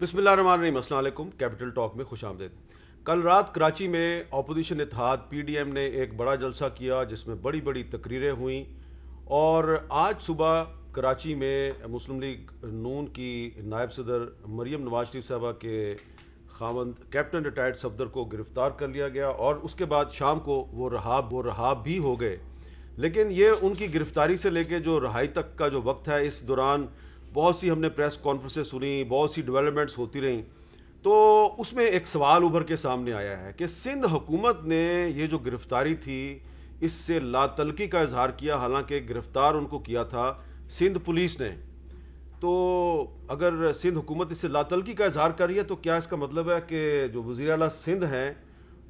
بسم اللہ الرحمن الرحیم، السلام علیکم۔ کیپٹل ٹاک میں خوش آمدید۔ کل رات کراچی میں اپوزیشن اتحاد پی ڈی ایم نے ایک بڑا جلسہ کیا جس میں بڑی بڑی تقریریں ہوئیں، اور آج صبح کراچی میں مسلم لیگ نون کی نائب صدر مریم نواز شریف صاحبہ کے خاوند کیپٹن ریٹائرڈ صفدر کو گرفتار کر لیا گیا، اور اس کے بعد شام کو وہ رہا بھی ہو گئے۔ لیکن یہ ان کی گرفتاری سے لے کے جو رہائی تک کا جو وقت ہے، اس دوران بہت سی ہم نے پریس کانفرنسیں سنی، بہت سی ڈیولپمنٹس ہوتی رہیں، تو اس میں ایک سوال ابھر کے سامنے آیا ہے کہ سندھ حکومت نے یہ جو گرفتاری تھی اس سے لا تعلقی کا اظہار کیا، حالانکہ گرفتار ان کو کیا تھا سندھ پولیس نے۔ تو اگر سندھ حکومت اس سے لا تعلقی کا اظہار کر رہی ہے تو کیا اس کا مطلب ہے کہ جو وزیر اعلیٰ سندھ ہیں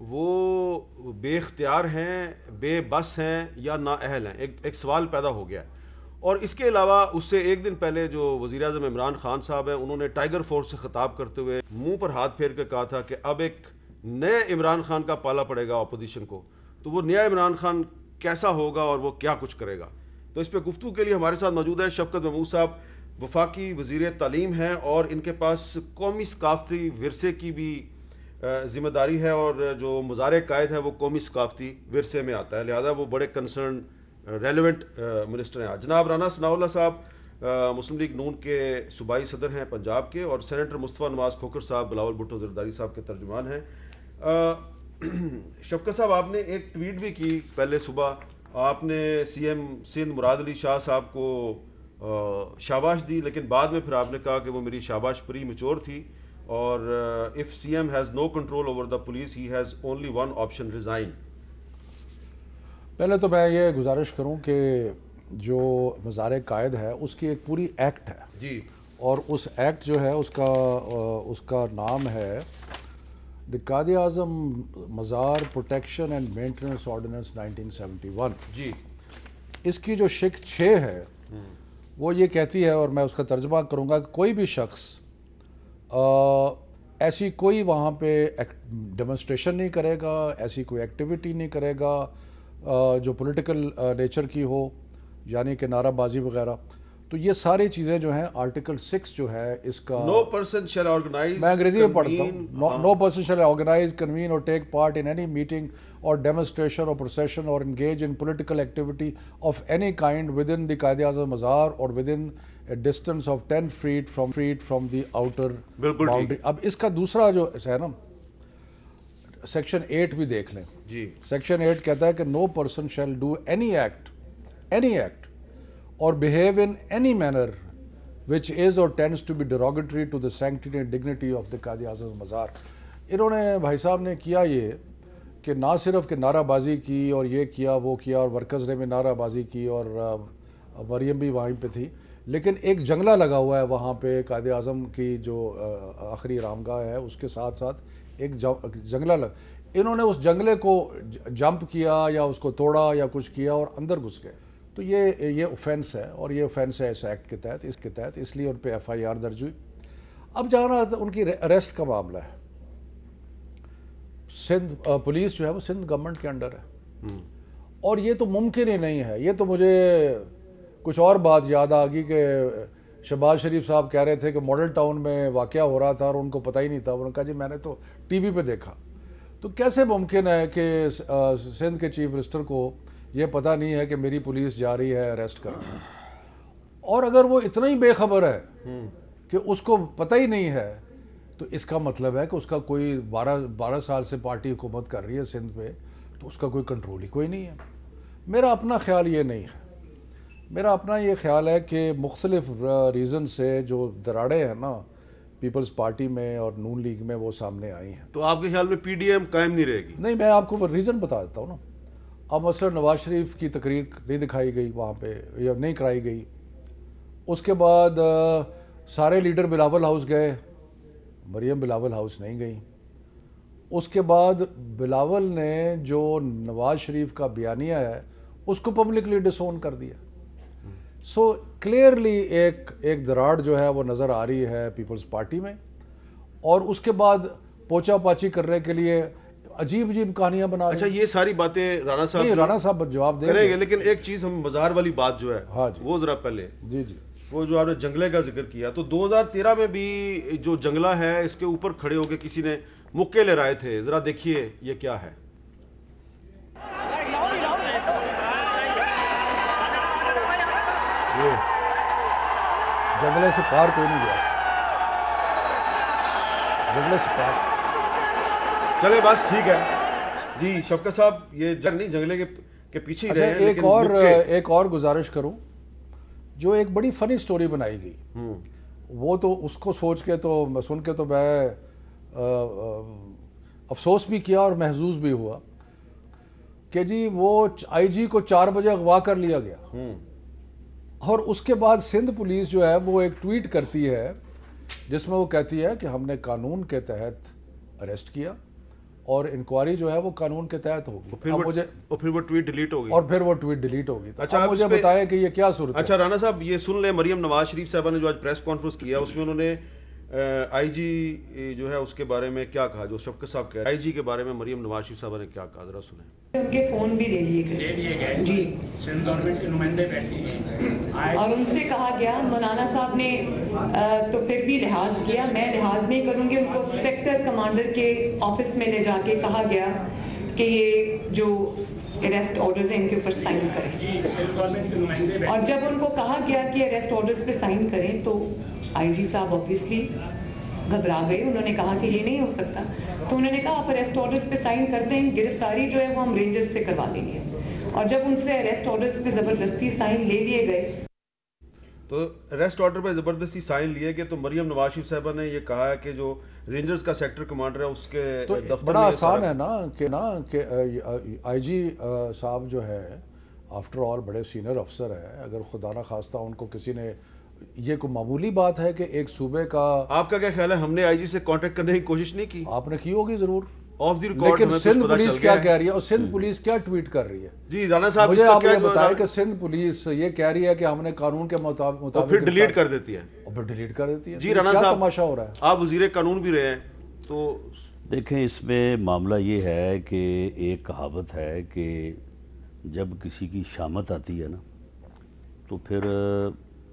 وہ بے اختیار ہیں، بے بس ہیں یا نااہل ہیں؟ ایک سوال پیدا ہو گیا ہے۔ اور اس کے علاوہ اس سے ایک دن پہلے جو وزیر اعظم عمران خان صاحب ہیں، انہوں نے ٹائیگر فورس سے خطاب کرتے ہوئے منہ پر ہاتھ پھیر کے کہا تھا کہ اب ایک نئے عمران خان کا پالا پڑے گا اپوزیشن کو۔ تو وہ نیا عمران خان کیسا ہوگا اور وہ کیا کچھ کرے گا؟ تو اس پہ گفتگو کے لیے ہمارے ساتھ موجود ہیں شفقت محمود صاحب، وفاقی وزیر تعلیم ہیں، اور ان کے پاس قومی ثقافتی ورثے کی بھی ذمہ داری ہے، اور جو مزار قائد ہے وہ قومی ثقافتی ورثے میں آتا ہے، لہذا وہ بڑے کنسرن ریلیونٹ منسٹر ہیں۔ جناب رانا ثناء اللہ صاحب مسلم لیگ نون کے صوبائی صدر ہیں پنجاب کے، اور سینیٹر مصطفیٰ نواز کھوکھر صاحب بلاول بھٹو زرداری صاحب کے ترجمان ہیں۔ شفقت صاحب، آپ نے ایک ٹویٹ بھی کی پہلے صبح، آپ نے سی ایم سندھ مراد علی شاہ صاحب کو شاباش دی، لیکن بعد میں پھر آپ نے کہا کہ وہ میری شاباش پری میچور تھی، اور if CM has no control over the police, he has only one option: resign۔ پہلے تو میں یہ گزارش کروں کہ جو مزار قائد ہے اس کی ایک پوری ایکٹ ہے جی، اور اس ایکٹ جو ہے اس کا نام ہے دی قائد اعظم مزار پروٹیکشن اینڈ مینٹیننس آرڈیننس 1971۔ جی، اس کی جو شق 6 ہے وہ یہ کہتی ہے، اور میں اس کا ترجمہ کروں گا، کہ کوئی بھی شخص ایسی کوئی وہاں پہ ڈیمونسٹریشن نہیں کرے گا، ایسی کوئی ایکٹیویٹی نہیں کرے گا جو پولیٹیکل نیچر کی ہو، یعنی کہ نعرہ بازی وغیرہ۔ تو یہ ساری چیزیں جو ہیں آرٹیکل 6 جو ہے اس کا، no person shall organize، میں انگریزی میں پڑھتا ہوں، no person shall organize, convene or take part in any meeting or demonstration or procession or engage in political activity of any kind within the Quaid Azam مزار or within a distance of 10 feet from the outer boundary۔ اب اس کا دوسرا جو ہے نا، section 8 بھی دیکھ لیں۔ جی، سیکشن 8 کہتا ہے کہ no person shall do any act or behave in any manner which is or tends to be derogatory to the sanctity and dignity of the Quaid Azam مزار۔ انہوں نے بھائی صاحب نے کیا یہ کہ نہ صرف کہ نعرہ بازی کی اور یہ کیا وہ کیا، اور ورکرز نے بھی نعرہ بازی کی، اور مریم بھی وہیں پہ تھی، لیکن ایک جنگلہ لگا ہوا ہے وہاں پہ قائد اعظم کی جو آخری آرامگاہ ہے اس کے ساتھ ساتھ ایک جنگلہ انہوں نے اس جنگلے کو جمپ کیا یا اس کو توڑا یا کچھ کیا اور اندر گھس گئے۔ تو یہ اوفینس ہے، اور یہ اوفینس ہے اس ایکٹ کے تحت، اس لیے ان پہ FIR درج ہوئی۔ اب جہاں ان کی اریسٹ کا معاملہ ہے، سندھ پولیس جو ہے وہ سندھ گورنمنٹ کے انڈر ہے، اور یہ تو ممکن ہی نہیں ہے۔ یہ تو مجھے کچھ اور بات یاد آ گئی کہ شہباز شریف صاحب کہہ رہے تھے کہ ماڈل ٹاؤن میں واقعہ ہو رہا تھا اور ان کو پتہ ہی نہیں تھا۔ انہوں نے کہا جی میں نے تو ٹی وی پہ دیکھا۔ تو کیسے ممکن ہے کہ سندھ کے چیف منسٹر کو یہ پتہ نہیں ہے کہ میری پولیس جا رہی ہے اریسٹ کرنے؟ اور اگر وہ اتنا ہی بے خبر ہے کہ اس کو پتہ ہی نہیں ہے، تو اس کا مطلب ہے کہ اس کا کوئی 12 سال سے پارٹی حکومت کر رہی ہے سندھ پہ، تو اس کا کوئی کنٹرول ہی کوئی نہیں ہے۔ میرا اپنا خیال یہ نہیں ہے، میرا اپنا یہ خیال ہے کہ مختلف ریزن سے جو دراڑیں ہیں نا پیپلز پارٹی میں اور نون لیگ میں وہ سامنے آئی ہیں۔ تو آپ کے خیال میں PDM قائم نہیں رہے گی؟ نہیں، میں آپ کو ریزن بتا دیتا ہوں نا۔ اب مثلا نواز شریف کی تقریر نہیں دکھائی گئی وہاں پہ، یا نہیں کرائی گئی۔ اس کے بعد سارے لیڈر بلاول ہاؤس گئے، مریم بلاول ہاؤس نہیں گئی۔ اس کے بعد بلاول نے جو نواز شریف کا بیانیہ ہے اس کو پبلکلی ڈسون کر دیا۔ سو کلیئرلی ایک دراڑ جو ہے وہ نظر آ رہی ہے پیپلز پارٹی میں، اور اس کے بعد پوچا پاچی کرنے کے لیے عجیب کہانیاں بنا رہے ہیں۔ اچھا، یہ ساری باتیں رانا نہیں، رانا صاحب جواب دیں گے، لیکن ایک چیز ہم بازار والی بات جو ہے ہاں جی وہ ذرا پہلے جی وہ جو آپ نے جنگلے کا ذکر کیا، تو 2013 میں بھی جو جنگلہ ہے اس کے اوپر کھڑے ہو کے کسی نے مکے لے رائے تھے، ذرا دیکھیے یہ کیا ہے. جنگلے سے پار کوئی نہیں گیا، جنگلے سے پار. چلے بس ٹھیک ہے جی شفقت صاحب، یہ جنگ نہیں، جنگلے کے پیچھے ہی رہے. ایک اور گزارش کروں، جو ایک بڑی فنی سٹوری بنائی گئی، وہ تو اس کو سوچ کے تو سن کے تو میں افسوس بھی کیا اور محظوظ بھی ہوا کہ جی وہ آئی جی کو 4 بجے اغوا کر لیا گیا، اور اس کے بعد سندھ پولیس جو ہے وہ ایک ٹویٹ کرتی ہے جس میں وہ کہتی ہے کہ ہم نے قانون کے تحت اریسٹ کیا اور انکوائری جو ہے وہ قانون کے تحت ہوگی. اور پھر وہ ٹویٹ ڈیلیٹ ہوگی. اور پھر وہ ٹویٹ ڈیلیٹ ہوگی. اچھا مجھے بتائیں کہ یہ کیا صورت ہے. اچھا رانا صاحب یہ سن لیں، مریم نواز شریف صاحبہ نے جو آج پریس کانفرنس کیا اس میں انہوں نے آئی جی جو ہے اس کے بارے میں کیا کہا، جو شفقت صاحب کہہ رہے ہیں آئی جی کے بارے میں مریم نواز شریف صاحبہ نے کیا کہا، ذرا سنیں. ان کے فون بھی لے لیے گئے جی، سندھ گورنمنٹ کے نمائندے بیٹھے اور ان سے کہا گیا، مولانا صاحب نے تو پھر بھی لحاظ کیا، میں لحاظ نہیں کروں گی. ان کو سیکٹر کمانڈر کے آفس میں لے جا کے کہا گیا کہ یہ جو اریسٹ آرڈرز ہیں ان کے اوپر سائن کریں. اور جب ان کو کہا گیا کہ اریسٹ آرڈرز پہ سائن کریں تو آئی جی صاحب آبویسلی گھبرا گئے. انہوں نے کہا کہ یہ نہیں ہو سکتا. تو انہوں نے کہا آپ اریسٹ آرڈرز پہ سائن کر دیں، گرفتاری جو ہے وہ ہم رینجرز سے کروا دیں گے. اور جب ان سے اریسٹ آرڈرز پہ زبردستی سائن لے لیے گئے، تو اریسٹ آرڈر پہ زبردستی سائن لیے گئے، تو مریم نواز شریف صاحبہ نے یہ کہا ہے کہ جو رینجرز کا سیکٹر کمانڈر ہے اس کے تو بڑا آسان ہے نا کہ آئی جی صاحب جو ہے آفٹر آل بڑے سینئر افسر ہے، اگر خدا نہ خواستہ ان کو کسی نے، یہ کوئی معمولی بات ہے کہ ایک صوبے کا. آپ کا کیا خیال ہے، ہم نے آئی جی سے کانٹیکٹ کرنے کی کوشش نہیں کی؟ آپ نے کی ہوگی ضرور، آف دی ریکارڈ. لیکن سندھ پولیس کیا کہہ رہی ہے اور سندھ پولیس کیا ٹویٹ کر رہی ہے؟ جی رانا صاحب مجھے آپ یہ بتائیں کہ سندھ پولیس یہ کہہ رہی ہے کہ ہم نے قانون کے مطابق پھر ڈیلیٹ کر دیتی ہے. اور پھر ڈیلیٹ کر دیتی ہے. جی رانا صاحب تماشا ہو رہا ہے. آپ وزیر قانون بھی رہے ہیں، تو دیکھیں اس میں معاملہ یہ ہے کہ ایک کہاوت ہے کہ جب کسی کی شامت آتی ہے نا تو پھر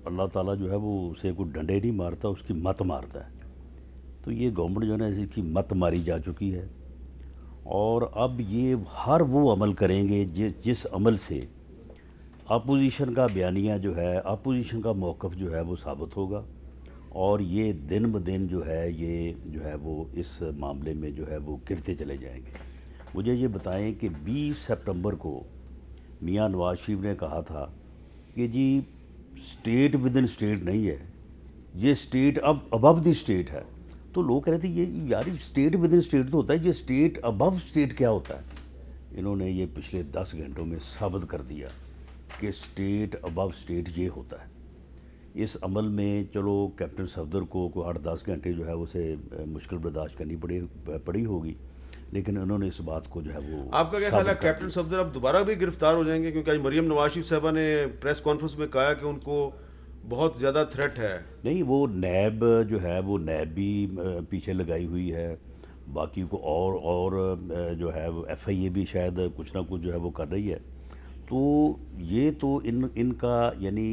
اللہ تعالیٰ جو ہے وہ اسے کوئی ڈنڈے نہیں مارتا، اس کی مت مارتا ہے. تو یہ گورنمنٹ جو ہے نا اس کی مت ماری جا چکی ہے، اور اب یہ ہر وہ عمل کریں گے جس عمل سے اپوزیشن کا بیانیہ جو ہے، اپوزیشن کا موقف جو ہے وہ ثابت ہوگا، اور یہ دن بدن جو ہے وہ اس معاملے میں جو ہے وہ گرتے چلے جائیں گے. مجھے یہ بتائیں کہ 20 سپٹمبر کو میاں نواز شریف نے کہا تھا کہ جی اسٹیٹ ود ان اسٹیٹ نہیں ہے، یہ اسٹیٹ اب ابو دی اسٹیٹ ہے. تو لوگ کہہ رہے تھے یہ یار اسٹیٹ ود ان اسٹیٹ تو ہوتا ہے، یہ اسٹیٹ ابو اسٹیٹ کیا ہوتا ہے؟ انہوں نے یہ پچھلے 10 گھنٹوں میں ثابت کر دیا کہ اسٹیٹ ابو اسٹیٹ یہ ہوتا ہے. اس عمل میں چلو کیپٹن صفدر کو کوئی 8-10 گھنٹے جو ہے اسے مشکل برداشت کرنی پڑی ہوگی، لیکن انہوں نے اس بات کو جو ہے وہ. آپ کا کیا خیال ہے کیپٹن صفدر اب دوبارہ بھی گرفتار ہو جائیں گے؟ کیونکہ آج مریم نواز شریف صاحبہ نے پریس کانفرنس میں کہا کہ ان کو بہت زیادہ تھریٹ ہے. نہیں، وہ نیب جو ہے وہ نیب بھی پیچھے لگائی ہوئی ہے، باقی کو اور جو ہے وہ ایف آئی اے بھی شاید کچھ نہ کچھ جو ہے وہ کر رہی ہے. تو یہ تو ان کا یعنی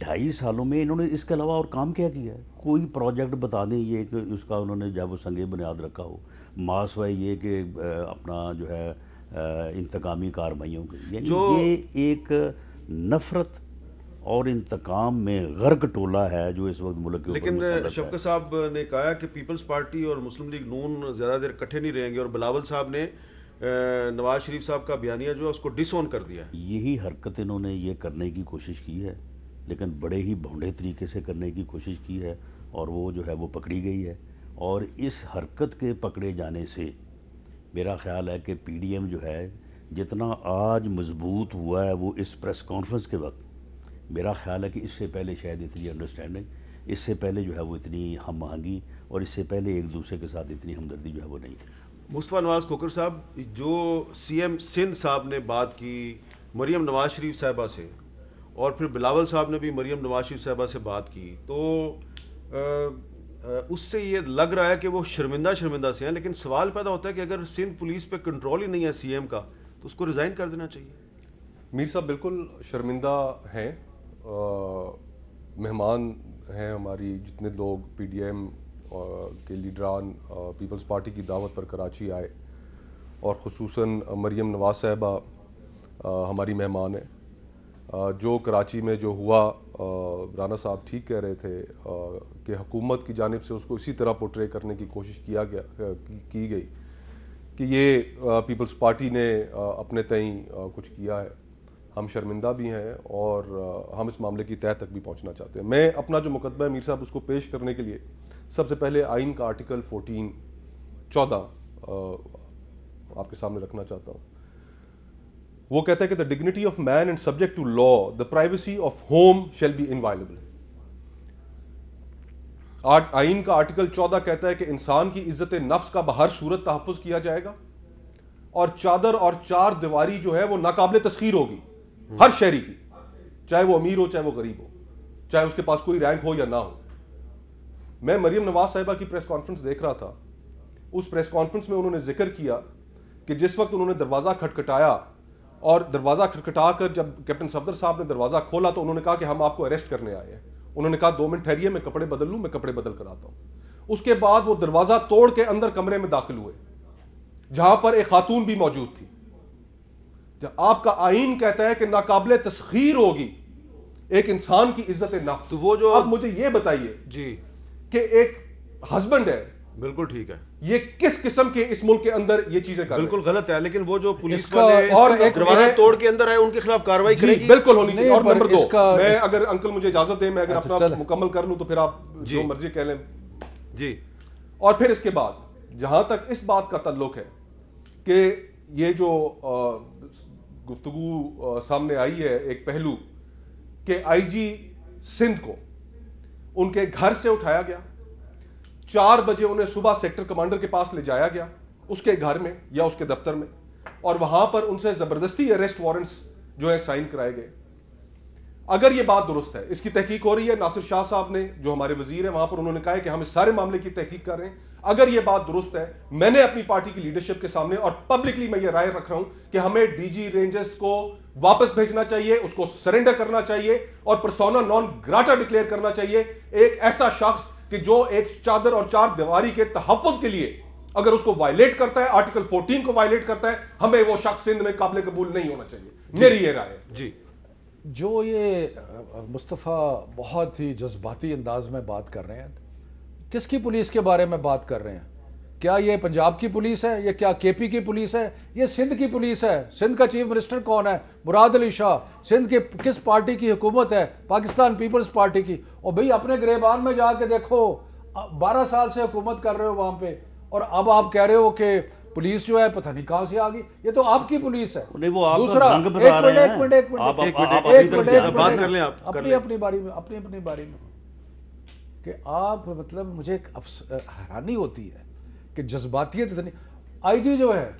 2.5 سالوں میں انہوں نے اس کے علاوہ اور کام کیا ہے؟ کوئی پروجیکٹ بتا دیں یہ کہ اس کا انہوں نے جب وہ سنگ بنیاد رکھا ہو، ماسوائے یہ کہ اپنا جو ہے انتقامی کارروائیوں کی، یعنی یہ ایک نفرت اور انتقام میں غرق ٹولہ ہے جو اس وقت ملک کے اوپر مسلط ہے. لیکن شفقت صاحب نے کہا کہ پیپلز پارٹی اور مسلم لیگ نون زیادہ دیر کٹھے نہیں رہیں گے، اور بلاول صاحب نے نواز شریف صاحب کا بیانیہ جو ہے اس کو ڈس اون کر دیا ہے. یہی حرکت انہوں نے یہ کرنے کی کوشش کی ہے، لیکن بڑے ہی بھونڈے طریقے سے کرنے کی کوشش کی ہے، اور وہ جو ہے وہ پکڑی گئی ہے. اور اس حرکت کے پکڑے جانے سے میرا خیال ہے کہ پی ڈی ایم جو ہے جتنا آج مضبوط ہوا ہے وہ اس پریس کانفرنس کے وقت، میرا خیال ہے کہ اس سے پہلے شاید اتنی انڈرسٹینڈنگ، اس سے پہلے جو ہے وہ اتنی ہم آہنگی، اور اس سے پہلے ایک دوسرے کے ساتھ اتنی ہمدردی جو ہے وہ نہیں تھی. مصطفیٰ نواز کھوکھر صاحب، جو سی ایم سندھ صاحب نے بات کی مریم نواز شریف صاحبہ سے، اور پھر بلاول صاحب نے بھی مریم نواز شریف صاحبہ سے بات کی، تو اس سے یہ لگ رہا ہے کہ وہ شرمندہ سے ہیں. لیکن سوال پیدا ہوتا ہے کہ اگر سندھ پولیس پہ کنٹرول ہی نہیں ہے سی ایم کا تو اس کو ریزائن کر دینا چاہیے. میر صاحب بالکل شرمندہ ہیں. مہمان ہیں ہماری جتنے لوگ پی ڈی ایم کے لیڈران پیپلز پارٹی کی دعوت پر کراچی آئے، اور خصوصاً مریم نواز صاحبہ ہماری مہمان ہیں۔ جو کراچی میں جو ہوا، رانا صاحب ٹھیک کہہ رہے تھے کہ حکومت کی جانب سے اس کو اسی طرح پورٹرے کرنے کی کوشش کی گئی کہ یہ پیپلز پارٹی نے اپنے تئیں کچھ کیا ہے۔ ہم شرمندہ بھی ہیں اور ہم اس معاملے کی تہہ تک بھی پہنچنا چاہتے ہیں۔ میں اپنا جو مقدمہ ہے میر صاحب اس کو پیش کرنے کے لیے سب سے پہلے آئین کا آرٹیکل 14 آپ کے سامنے رکھنا چاہتا ہوں۔ وہ کہتا ہے کہ the dignity of man and subject to law, the privacy of home shall be inviolable۔ آئین کا آرٹیکل 14 کہتا ہے کہ انسان کی عزت نفس کا بہر صورت تحفظ کیا جائے گا، اور چادر اور چار دیواری جو ہے وہ ناقابل تسخیر ہوگی ہر شہری کی، چاہے وہ امیر ہو چاہے وہ غریب ہو، چاہے اس کے پاس کوئی رینک ہو یا نہ ہو۔ میں مریم نواز صاحبہ کی پریس کانفرنس دیکھ رہا تھا، اس پریس کانفرنس میں انہوں نے ذکر کیا کہ جس وقت انہوں نے دروازہ کھٹکھٹایا، اور دروازہ کھٹکھٹا کر جب کیپٹن صفدر صاحب نے دروازہ کھولا تو انہوں نے کہا کہ ہم آپ کو اریسٹ کرنے آئے ہیں۔ انہوں نے کہا 2 منٹ ٹھہریے، میں کپڑے بدل لوں، میں کپڑے بدل کر آتا ہوں۔ اس کے بعد وہ دروازہ توڑ کے اندر کمرے میں داخل ہوئے جہاں پر ایک خاتون بھی موجود تھی۔ جب آپ کا آئین کہتا ہے کہ ناقابل تسخیر ہوگی ایک انسان کی عزت نفس، تو وہ جو اب مجھے یہ بتائیے جی کہ ایک ہسبینڈ ہے، بالکل ٹھیک ہے، یہ کس قسم کے اس ملک کے اندر یہ چیزیں کر رہے ہیں؟ بالکل غلط ہے، لیکن وہ جو پولیس اس کا والے اور ایک دروازہ توڑ کے اندر آئے ان کے خلاف کارروائی کرے گی؟ بالکل ہونی چاہیے۔ نہیں، اور پر نمبر اس 2، کا میں اگر انکل مجھے اجازت دیں، میں اگر اچھا، اپنا چلیں۔ مکمل کر لوں تو پھر آپ جو مرضی کہہ لیں جی۔ اور پھر اس کے بعد جہاں تک اس بات کا تعلق ہے کہ یہ جو گفتگو سامنے آئی ہے، ایک پہلو کہ آئی جی سندھ کو ان کے گھر سے اٹھایا گیا، 4 بجے انہیں صبح سیکٹر کمانڈر کے پاس لے جایا گیا، اس کے گھر میں یا اس کے دفتر میں، اور وہاں پر ان سے زبردستی اریسٹ وارنٹس جو ہے سائن کرائے گئے۔ اگر یہ بات درست ہے، اس کی تحقیق ہو رہی ہے، ناصر شاہ صاحب نے جو ہمارے وزیر ہیں وہاں پر انہوں نے کہا ہے کہ ہم اس سارے معاملے کی تحقیق کر رہے ہیں۔ اگر یہ بات درست ہے، میں نے اپنی پارٹی کی لیڈرشپ کے سامنے اور پبلکلی میں یہ رائے رکھ رہا ہوں کہ ہمیں ڈی جی رینجرز کو واپس بھیجنا چاہیے، اس کو سرنڈر کرنا چاہیے اور پرسونا نان گراٹا ڈکلیئر کرنا چاہیے۔ ایک ایسا شخص کہ جو ایک چادر اور چار دیواری کے تحفظ کے لیے اگر اس کو وائلیٹ کرتا ہے، آرٹیکل 14 کو وائلیٹ کرتا ہے، ہمیں وہ شخص سندھ میں قابل قبول نہیں ہونا چاہیے، میری یہ رائے ہے۔ جی، جو یہ مصطفیٰ بہت ہی جذباتی انداز میں بات کر رہے ہیں، کس کی پولیس کے بارے میں بات کر رہے ہیں؟ کیا یہ پنجاب کی پولیس ہے؟ یہ کیا کے پی کی پولیس ہے؟ یہ سندھ کی پولیس ہے۔ سندھ کا چیف منسٹر کون ہے؟ مراد علی شاہ۔ سندھ کے کس پارٹی کی حکومت ہے؟ پاکستان پیپلز پارٹی کی۔ اور بھئی اپنے گریبان میں جا کے دیکھو، 12 سال سے حکومت کر رہے ہو وہاں پہ، اور اب آپ کہہ رہے ہو کہ پولیس جو ہے پتہ نہیں کہاں سے آ گئی۔ یہ تو آپ کی پولیس ہے۔ نہیں، وہ آپ دوسرا، رنگ بتا رہے ہیں۔ اپنی باری میں کہ آپ مطلب مجھے ایک حیرانی ہوتی ہے کہ جذباتیت اتنی۔ آئی جی جو ہے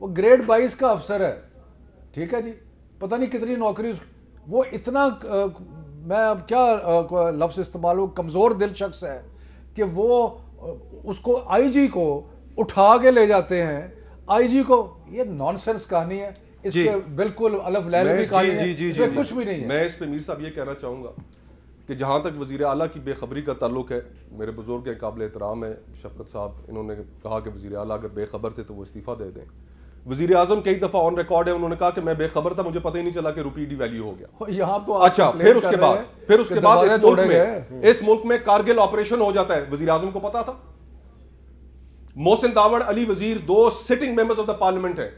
وہ گریڈ 22 کا افسر ہے، ٹھیک ہے جی، پتہ نہیں کتنی نوکری، وہ اتنا میں اب کیا لفظ استعمال ہو، کمزور دل شخص ہے کہ وہ اس کو آئی جی کو اٹھا کے لے جاتے ہیں۔ آئی جی کو، یہ نان سینس کہانی ہے، اس کے بالکل الف لیل بھی کہانی ہے، اس میں کچھ بھی نہیں ہے۔ میں اس پہ میر صاحب یہ کہنا چاہوں گا کہ جہاں تک وزیر اعلیٰ کی بے خبری کا تعلق ہے، میرے بزرگ ہیں، قابل احترام ہے شفقت صاحب، انہوں نے کہا کہ وزیر اعلیٰ اگر بے خبر تھے تو وہ استعفیٰ دے دیں۔ وزیر اعظم کئی دفعہ آن ریکارڈ ہے، انہوں نے کہا کہ میں بے خبر تھا، مجھے پتہ ہی نہیں چلا کہ روپی ڈی ویلیو ہو گیا۔ یہاں تو اچھا، پھر اس کے بعد اس ملک میں کارگل آپریشن ہو جاتا ہے، وزیر اعظم کو پتا تھا؟ محسن داوڑ، علی وزیر، 2 sitting members of the parliament ہیں،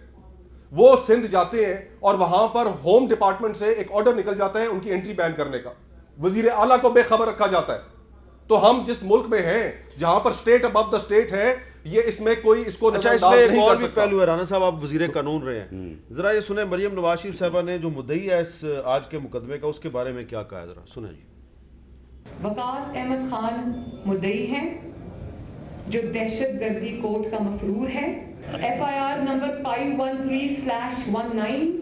وہ سندھ جاتے ہیں اور وہاں پر ہوم ڈپارٹمنٹ سے ایک آرڈر نکل جاتا ہے ان کی انٹری بین کرنے کا، وزیر اعلیٰ کو بے خبر رکھا جاتا ہے۔ تو ہم جس ملک میں ہیں جہاں پر اسٹیٹ ابو دا اسٹیٹ ہے، یہ اس میں کوئی اس کو اچھا، اس میں ایک اور بھی پہلو ہے، رانا صاحب آپ وزیر قانون رہے ہیں، ذرا یہ سنیں مریم نواز شریف صاحبہ نے جو مدعی ہے اس آج کے مقدمے کا، اس کے بارے میں کیا کہا ہے، ذرا سنیں جی۔ وقاص احمد خان مدعی ہیں جو دہشت گردی کوڈ کا مفرور ہے، ایف آئی آر نمبر 513/19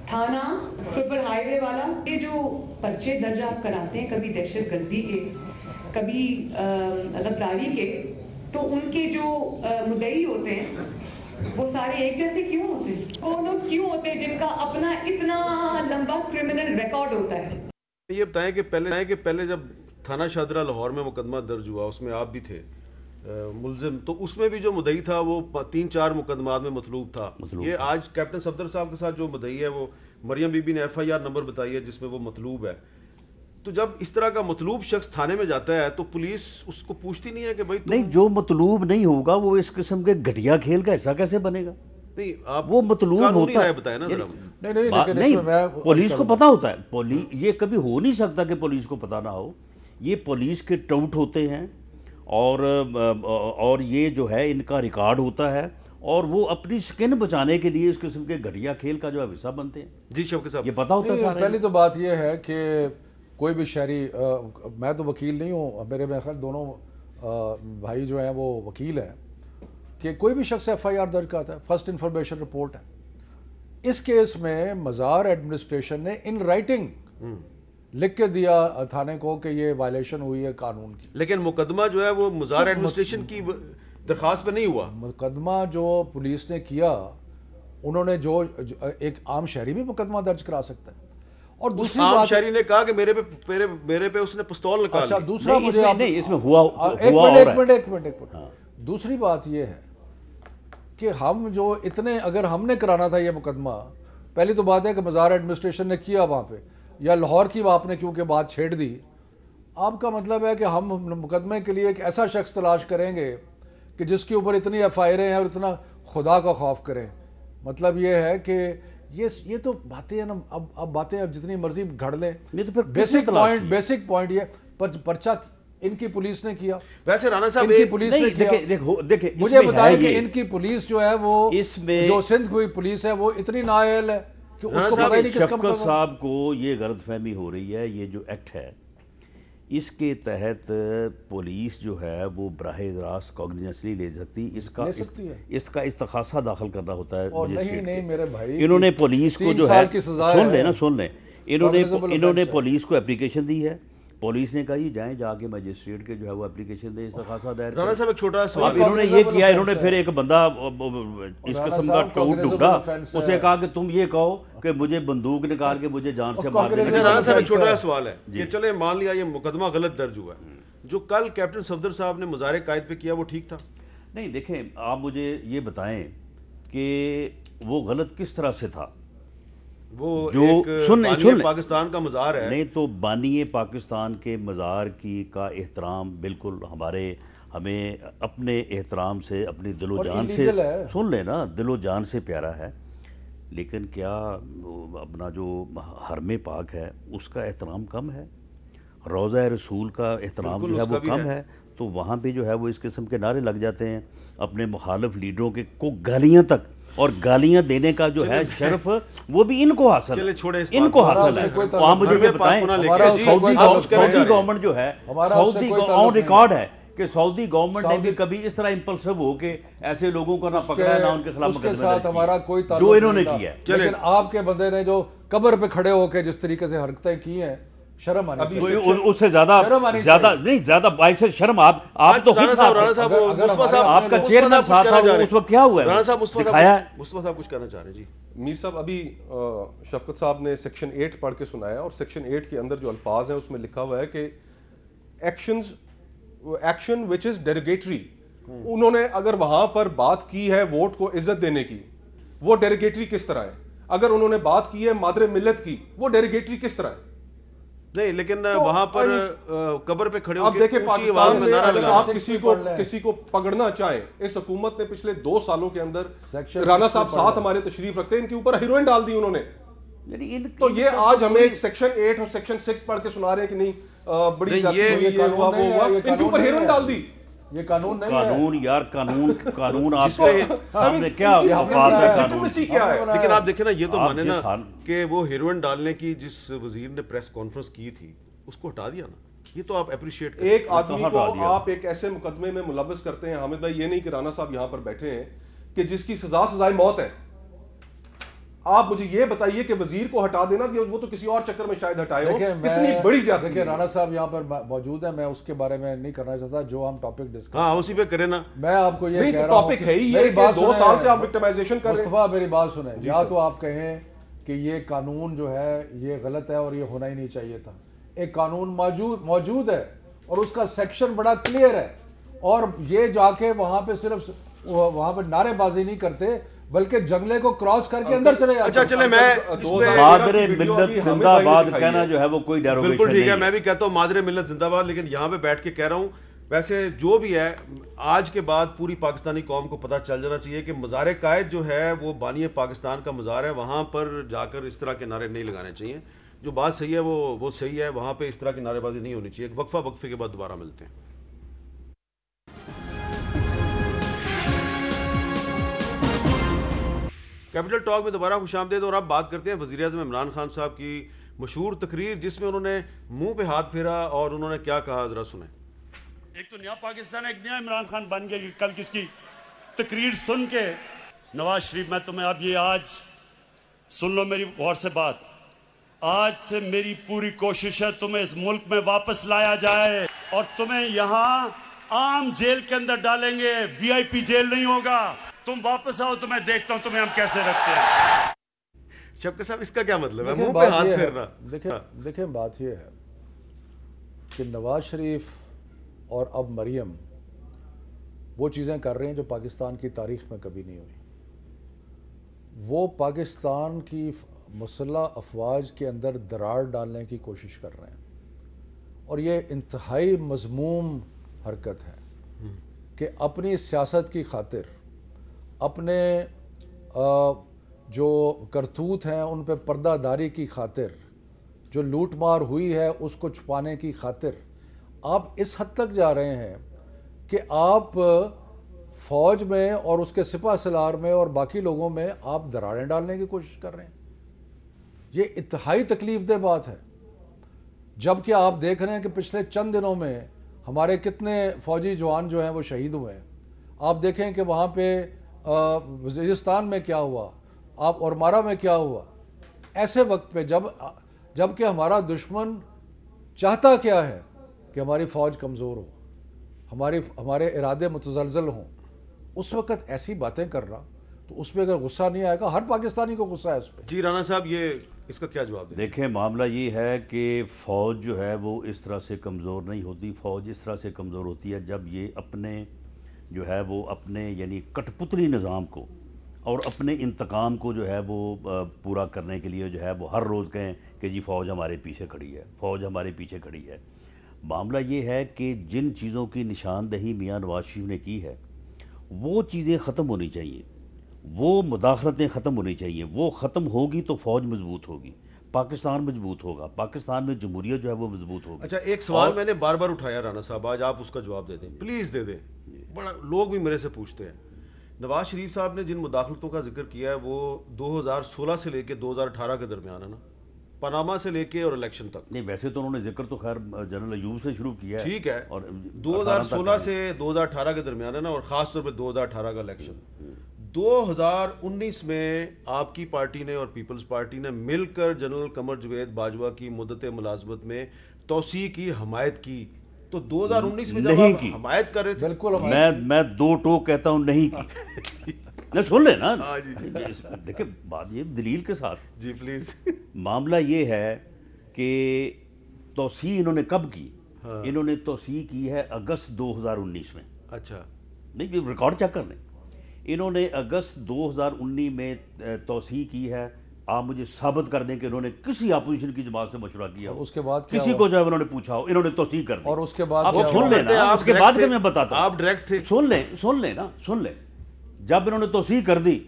تھانہ سپر ہائی وے والا۔ یہ جو پرچے درج آپ کراتے ہیں کبھی دہشت گردی کے، کبھی غداری کے، تو ان کے جو مدعی ہوتے ہیں وہ سارے ایک جیسے کیوں ہوتے ہیں؟ وہ لوگ کیوں ہوتے ہیں جن کا اپنا اتنا لمبا کرمنل ریکارڈ ہوتا ہے؟ یہ بتائیں کہ پہلے جب تھانہ شاہدرہ لاہور میں مقدمہ درج ہوا، اس میں آپ بھی تھے ملزم، تو اس میں بھی جو مدعی تھا وہ 3-4 مقدمات میں مطلوب تھا. یہ آج کیپٹن صفدر صاحب کے ساتھ جو مدعی ہے وہ مریم بی بی نے FIR نمبر بتائی ہے جس میں وہ مطلوب ہے. تو جب اس طرح کا مطلوب شخص تھانے میں جاتا ہے تو پولیس اس کو پوچھتی نہیں ہے کہ بھائی نہیں، جو مطلوب نہیں ہوگا وہ اس قسم کے گھٹیا کھیل کا حصہ کیسے بنے گا؟ نہیں، آپ وہ مطلوب ہوتا ہے. بتائیں نا ذرا. نہیں، پولیس کو پتا ہوتا ہے. یہ کبھی ہو نہیں سکتا کہ پولیس کو پتا نہ ہو. یہ پولیس کے ٹاؤٹ ہوتے ہیں اور یہ جو ہے ان کا ریکارڈ ہوتا ہے اور وہ اپنی سکن بچانے کے لیے اس قسم کے گھٹیا کھیل کا جو ہے حصہ بنتے ہیں. جی شوکت صاحب، یہ پتا ہوتا ہے. پہلی تو بات یہ ہے کہ کوئی بھی شہری، میں تو وکیل نہیں ہوں، میرے خیال دونوں بھائی جو ہیں وہ وکیل ہیں، کہ کوئی بھی شخص FIR درج کرتا ہے، فرسٹ انفارمیشن رپورٹ ہے. اس کیس میں مزار ایڈمنسٹریشن نے ان رائٹنگ لکھ کے دیا تھانے کو کہ یہ وائلیشن ہوئی ہے قانون کی. لیکن مقدمہ جو ہے وہ مزار ایڈمنسٹریشن کی درخواست پہ نہیں ہوا. مقدمہ جو پولیس نے کیا، انہوں نے جو ایک عام شہری بھی مقدمہ درج کرا سکتا ہے. اور دوسری عام بات، شہری نے کہا کہ میرے پہ اس نے پستول نکال لی. دوسرا مجھے نہیں، اس میں ہوا ایک منٹ دوسری بات یہ ہے کہ ہم جو اتنے، اگر ہم نے کرانا تھا یہ مقدمہ، پہلی تو بات ہے کہ مزار ایڈمنسٹریشن نے کیا وہاں پہ، یا لاہور کی آپ نے کیونکہ بات چھیڑ دی، آپ کا مطلب ہے کہ ہم مقدمے کے لیے ایک ایسا شخص تلاش کریں گے کہ جس کے اوپر اتنی FIR ہیں اور اتنا خدا کا خوف کریں. مطلب یہ ہے کہ یہ تو باتیں ہیں نا، اب باتیں جتنی مرضی گھڑ لیں. یہ تو پھر بیسک پوائنٹ یہ پرچہ ان کی پولیس نے کیا. ویسے رانا صاحب ان کی پولیس نے کیا. دیکھیں مجھے بتائیں کہ ان کی پولیس جو ہے وہ، جو سندھ کی پولیس ہے وہ اتنی نااہل ہے کہ اس کو پتہ ہی نہیں کس کا شفقت صاحب کو یہ غلط فہمی ہو رہی ہے. یہ جو ایکٹ ہے اس کے تحت پولیس جو ہے وہ براہ راست کاگنیزنس نہیں لے سکتی. اس کا استخاصہ داخل کرنا ہوتا ہے. نہیں میرے بھائی، انہوں نے پولیس کو جو ہے، سن لیں انہوں نے پولیس کو اپلیکیشن دی ہے. پولیس نے کہا یہ جائیں جا کے مجسٹریٹ کے جو ہے وہ اپلیکیشن دیں، استخاصہ دائر کریں. رانا صاحب ایک چھوٹا سوال، انہوں نے یہ کیا، انہوں نے پھر ایک بندہ اس قسم کا ٹوٹ ڈھونڈا، اسے کہا کہ تم یہ کہو کہ مجھے بندوق نکال کے مجھے جان سے مار دیں. رانا صاحب ایک چھوٹا سوال ہے کہ چلے مان لیا یہ مقدمہ غلط درج ہوا ہے، جو کل کیپٹن صفدر صاحب نے مزار قائد پہ کیا وہ ٹھیک تھا؟ نہیں، دیکھیں آپ مجھے یہ بتائیں کہ وہ غلط کس طرح سے تھا. وہ ایک بانی پاکستان کا مزار ہے. نہیں تو بانی پاکستان کے مزار کا احترام بالکل ہمیں اپنے احترام سے، اپنی دل و جان سے، سن لیں نا، دل و جان سے پیارا ہے. لیکن کیا اپنا جو حرم پاک ہے اس کا احترام کم ہے؟ روضہ رسول کا احترام جو ہے وہ کم ہے؟ تو وہاں پہ جو ہے وہ اس قسم کے نعرے لگ جاتے ہیں اپنے مخالف لیڈروں کے کو گالیاں تک، اور گالیاں دینے کا جو ہے شرف وہ بھی ان کو حاصل ہے. ان کو حاصل ہے. وہاں مجھے یہ بتائیں، سعودی گورنمنٹ جو ہے، سعودی آن ریکارڈ ہے کہ سعودی گورنمنٹ نے بھی کبھی اس طرح امپلسو ہو کے ایسے لوگوں کو نہ پکڑا ہے نہ ان کے خلاف مقدمہ درج کیا جو انہوں نے کیا ہے. لیکن آپ کے بندے نے جو قبر پہ کھڑے ہو کے جس طریقے سے حرکتیں کی ہیں، شرم آنی چاہیے. اس سے زیادہ باعث شرم آپ تو خود آپ کا چیئرمین صاحب تھا، اس وقت کیا ہوا ہے دکھایا ہے. مصطفیٰ صاحب کچھ کہنا چاہ رہے ہیں. جی میر صاحب، ابھی شفقت صاحب نے سیکشن 8 پڑھ کے سنایا، اور سیکشن 8 کے اندر جو الفاظ ہیں اس میں لکھا ہوا ہے کہ ایکشن وچ از ڈیروگیٹری. انہوں نے اگر وہاں پر بات کی ہے ووٹ کو عزت دینے کی، وہ ڈیروگیٹری کس طرح ہے؟ اگر انہوں نے بات کی ہے مادر ملت کی، وہ ڈیروگیٹری کس طرح ہے؟ نہیں، لیکن وہاں پر قبر پہ کھڑے آپ دیکھیں پاکستان میں اگر آپ کسی کو پکڑنا چاہیں، اس حکومت نے پچھلے 2 سالوں کے اندر، رانا صاحب ساتھ ہمارے تشریف رکھتے ہیں، ان کے اوپر ہیروئن ڈال دی انہوں نے. تو یہ آج ہمیں سیکشن 8 اور سیکشن 6 پڑھ کے سنا رہے ہیں کہ نہیں بڑی زیادتی ہوا وہ ہوا، ان کے اوپر ہیروئن ڈال دی. یہ قانون نہیں ہے. قانون یار، قانون آپ نے کیا اوقات ہے قانون کیا ہے؟ لیکن آپ دیکھیں نا، یہ تو مانے نا کہ وہ ہیروئن ڈالنے کی جس وزیر نے پریس کانفرنس کی تھی اس کو ہٹا دیا نا. یہ تو آپ اپریشیٹ کریں. ایک آدمی کو آپ ایک ایسے مقدمے میں ملوث کرتے ہیں. حامد بھائی، یہ نہیں کہ رانا صاحب یہاں پر بیٹھے ہیں کہ جس کی سزائے موت ہے. آپ مجھے یہ بتائیے کہ وزیر کو ہٹا دینا، وہ تو کسی اور چکر میں شاید ہٹائے ہو، کتنی بڑی زیادتی. دیکھیں رانا صاحب یہاں پر موجود ہیں، میں اس کے بارے میں نہیں کرنا چاہتا. جو ہم ٹاپک ڈسکس، ہاں اسی پہ کریں نا. میں آپ کو یہ کہہ رہا ہوں، ٹاپک ہے ہی یہ کہ 2 سال سے آپ وکٹمائزیشن کر رہے ہیں. مصطفیٰ میری بات سنیں. یا تو آپ کہیں کہ یہ قانون جو ہے یہ غلط ہے اور یہ ہونا ہی نہیں چاہیے تھا، ایک قانون موجود ہے اور اس کا سیکشن بڑا کلیئر ہے, اور یہ جا کے وہاں پہ صرف وہاں پہ نعرے بازی نہیں کرتے بلکہ جنگلے کو کراس کر کے اندر چلے جاتے. اچھا چلے میں مادر ملت زندہ باد کہنا جو ہے وہ کوئی ڈیروگیشن بالکل ٹھیک ہے, نہیں میں بھی کہتا ہوں مادر ملت زندہ باد, لیکن یہاں پہ بیٹھ کے کہہ رہا ہوں ویسے جو بھی ہے آج کے بعد پوری پاکستانی قوم کو پتہ چل جانا چاہیے کہ مزار قائد جو ہے وہ بانی پاکستان کا مزار ہے, وہاں پر جا کر اس طرح کے نعرے نہیں لگانے چاہیے. جو بات صحیح ہے وہ صحیح ہے, وہاں پہ اس طرح کی نعرے بازی نہیں ہونی چاہیے. ایک وقفے کے بعد دوبارہ ملتے ہیں. کیپٹل ٹاک میں دوبارہ خوش آمدید, اور اب بات کرتے ہیں وزیر اعظم عمران خان صاحب کی مشہور تقریر جس میں انہوں نے منہ پہ ہاتھ پھیرا اور انہوں نے کیا کہا, ذرا سنیں. ایک تو نیا پاکستان ایک نیا عمران خان بن گیا کہ کل کس کی تقریر سن کے نواز شریف, میں تمہیں اب یہ آج سن لو میری غور سے بات, آج سے میری پوری کوشش ہے تمہیں اس ملک میں واپس لایا جائے اور تمہیں یہاں عام جیل کے اندر ڈالیں گے, وی آئی پی جیل نہیں ہوگا. تم واپس آؤ تو میں دیکھتا ہوں تمہیں ہم کیسے رکھتے ہیں. شبکت صاحب اس کا کیا مطلب ہے منہ پہ ہاتھ پھیرنا؟ دیکھیں بات یہ ہے کہ نواز شریف اور اب مریم وہ چیزیں کر رہے ہیں جو پاکستان کی تاریخ میں کبھی نہیں ہوئی. وہ پاکستان کی مسلح افواج کے اندر دراڑ ڈالنے کی کوشش کر رہے ہیں, اور یہ انتہائی مذموم حرکت ہے کہ اپنی سیاست کی خاطر, اپنے جو کرتوت ہیں ان پہ پردہ داری کی خاطر, جو لوٹ مار ہوئی ہے اس کو چھپانے کی خاطر آپ اس حد تک جا رہے ہیں کہ آپ فوج میں اور اس کے سپہ سالار میں اور باقی لوگوں میں آپ دراڑیں ڈالنے کی کوشش کر رہے ہیں. یہ انتہائی تکلیف دہ بات ہے, جبکہ آپ دیکھ رہے ہیں کہ پچھلے چند دنوں میں ہمارے کتنے فوجی جوان جو ہیں وہ شہید ہوئے ہیں. آپ دیکھیں کہ وہاں پہ وزیرستان میں کیا ہوا, آپ اورمارا میں کیا ہوا. ایسے وقت پہ جب کہ ہمارا دشمن چاہتا کیا ہے کہ ہماری فوج کمزور ہو, ہمارے ارادے متزلزل ہوں, اس وقت ایسی باتیں کرنا, تو اس پہ اگر غصہ نہیں آئے گا, ہر پاکستانی کو غصہ ہے اس پہ. جی رانا صاحب یہ اس کا کیا جواب دیں؟ دیکھیں معاملہ یہ ہے کہ فوج جو ہے وہ اس طرح سے کمزور نہیں ہوتی. فوج اس طرح سے کمزور ہوتی ہے جب یہ اپنے جو ہے وہ اپنے یعنی کٹ پتلی نظام کو اور اپنے انتقام کو جو ہے وہ پورا کرنے کے لیے جو ہے وہ ہر روز کہیں کہ جی فوج ہمارے پیچھے کھڑی ہے, فوج ہمارے پیچھے کھڑی ہے. معاملہ یہ ہے کہ جن چیزوں کی نشاندہی میاں نواز شریف نے کی ہے وہ چیزیں ختم ہونی چاہیے, وہ مداخلتیں ختم ہونی چاہیے. وہ ختم ہوگی تو فوج مضبوط ہوگی, پاکستان مضبوط ہوگا, پاکستان میں جمہوریت جو ہے وہ مضبوط ہوگی. اچھا ایک سوال میں نے بار بار اٹھایا رانا صاحب, آج آپ اس کا جواب دے دیں پلیز, دے دیں. بڑا لوگ بھی میرے سے پوچھتے ہیں. نواز شریف صاحب نے جن مداخلتوں کا ذکر کیا ہے وہ 2016 سے لے کے 2018 کے درمیان ہے نا, پاناما سے لے کے اور الیکشن تک. نہیں ویسے تو انہوں نے ذکر تو خیر جنرل ایوب سے شروع کیا ہے, ٹھیک ہے, اور 2016 سے 2018 کے درمیان ہے نا, اور خاص طور پہ 2018 کا الیکشن. 2019 میں آپ کی پارٹی نے اور پیپلز پارٹی نے مل کر جنرل قمر جاوید باجوہ کی مدت ملازمت میں توسیع کی, حمایت کی. تو 2019 میں جب آپ حمایت کر رہے تھے, بالکل میں دو ٹوک کہتا ہوں نہیں کی. نہیں سن لیں نا, دیکھیں بات یہ دلیل کے ساتھ. جی پلیز. معاملہ یہ ہے کہ توسیع انہوں نے کب کی؟ انہوں نے توسیع کی ہے اگست 2019 میں. اچھا نہیں ریکارڈ چیک کر لیں, انہوں نے اگست 2019 میں توسیع کی ہے. آپ مجھے ثابت کر دیں کہ انہوں نے کسی اپوزیشن کی جماعت سے مشورہ کیا, اس کے بعد کسی کو جو ہے انہوں نے پوچھا ہو, انہوں نے توسیع کر دی. اور اس کے بعد آپ سن لیں نا, اس کے بعد میں بتاتا ہوں. آپ ڈائریکٹ تھے, سن لیں نا, سن لیں. جب انہوں نے توسیع کر دی,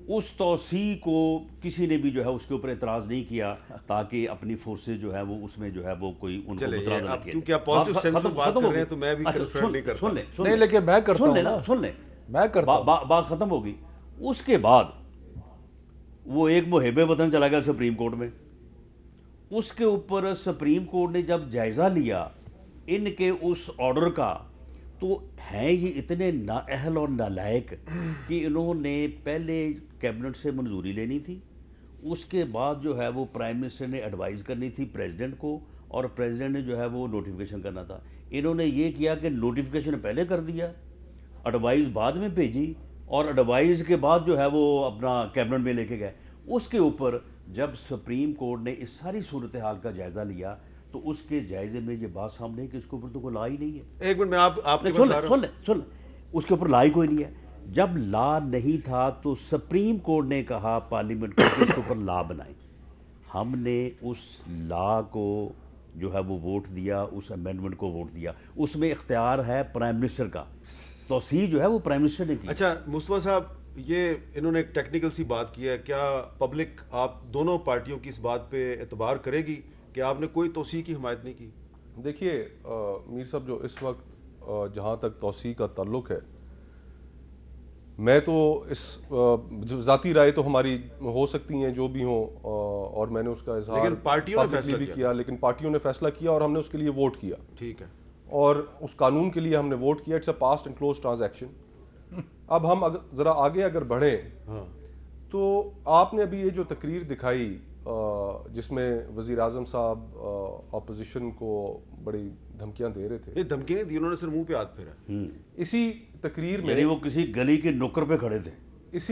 اس توسیع کو کسی نے بھی جو ہے اس کے اوپر اعتراض نہیں کیا تاکہ اپنی فورسز جو ہے وہ اس میں جو ہے وہ کوئی ان کو متراض نہ کیا. کیونکہ آپ پازیٹیو سینس میں بات کر رہے ہیں تو میں بھی کنفرم نہیں کرتا. نہیں لیکن میں کرتا ہوں, سن لیں, میں کرتا ہوں. بات ختم ہوگی. اس کے بعد وہ ایک محب وطن چلا گیا سپریم کورٹ میں. اس کے اوپر سپریم کورٹ نے جب جائزہ لیا ان کے اس آرڈر کا, تو ہیں یہ اتنے نااہل اور نالائق کہ انہوں نے پہلے کیبنٹ سے منظوری لینی تھی, اس کے بعد جو ہے وہ پرائم منسٹر نے ایڈوائز کرنی تھی پریزیڈنٹ کو, اور پریزیڈنٹ نے جو ہے وہ نوٹیفیکیشن کرنا تھا. انہوں نے یہ کیا کہ نوٹیفیکیشن پہلے کر دیا, ایڈوائز بعد میں بھیجی, اور ایڈوائز کے بعد جو ہے وہ اپنا کیبنٹ میں لے کے گئے. اس کے اوپر جب سپریم کورٹ نے اس ساری صورتحال کا جائزہ لیا تو اس کے جائزے میں یہ بات سامنے ہے کہ اس کے اوپر تو کوئی لا ہی نہیں ہے. ایک منٹ میں آپ کے پاس آ رہا ہوں. سن لیں اس کے اوپر لا ہی کوئی نہیں ہے. جب لا نہیں تھا تو سپریم کورٹ نے کہا پارلیمنٹ کو کہ اس کے اوپر لا بنائیں. ہم نے اس لا کو جو ہے وہ ووٹ دیا, اس امینڈمنٹ کو ووٹ دیا. اس میں اختیار ہے پرائم منسٹر کا, توسیع جو ہے وہ پرائم منسٹر نے کی. اچھا مصطفیٰ صاحب, یہ انہوں نے ایک ٹیکنیکل سی بات کی ہے, کیا پبلک آپ دونوں پارٹیوں کی اس بات پہ اعتبار کرے گی کہ آپ نے کوئی توسیع کی حمایت نہیں کی؟ دیکھیے میر صاحب, جو اس وقت جہاں تک توسیع کا تعلق ہے, میں تو اس ذاتی رائے تو ہماری ہو سکتی ہیں جو بھی ہوں, اور میں نے اس کا اظہار لیکن پارٹیوں نے فیصلہ کیا, لیکن پارٹیوں نے فیصلہ کیا اور ہم نے اس کے لیے ووٹ کیا. ٹھیک ہے, اور اس قانون کے لیے ہم نے ووٹ کیا. It's a passed and close transaction. اب ہم ذرا آگے اگر بڑھیں تو آپ نے ابھی یہ جو تقریر دکھائی جس میں وزیر اعظم صاحب اپوزیشن کو بڑی دھمکیاں دے رہے تھے. یہ دھمکی نہیں دی, انہوں نے صرف منہ پہ ہاتھ پھیرا. اسی تقریر میں, یعنی وہ کسی گلی کے نکر پہ کھڑے تھے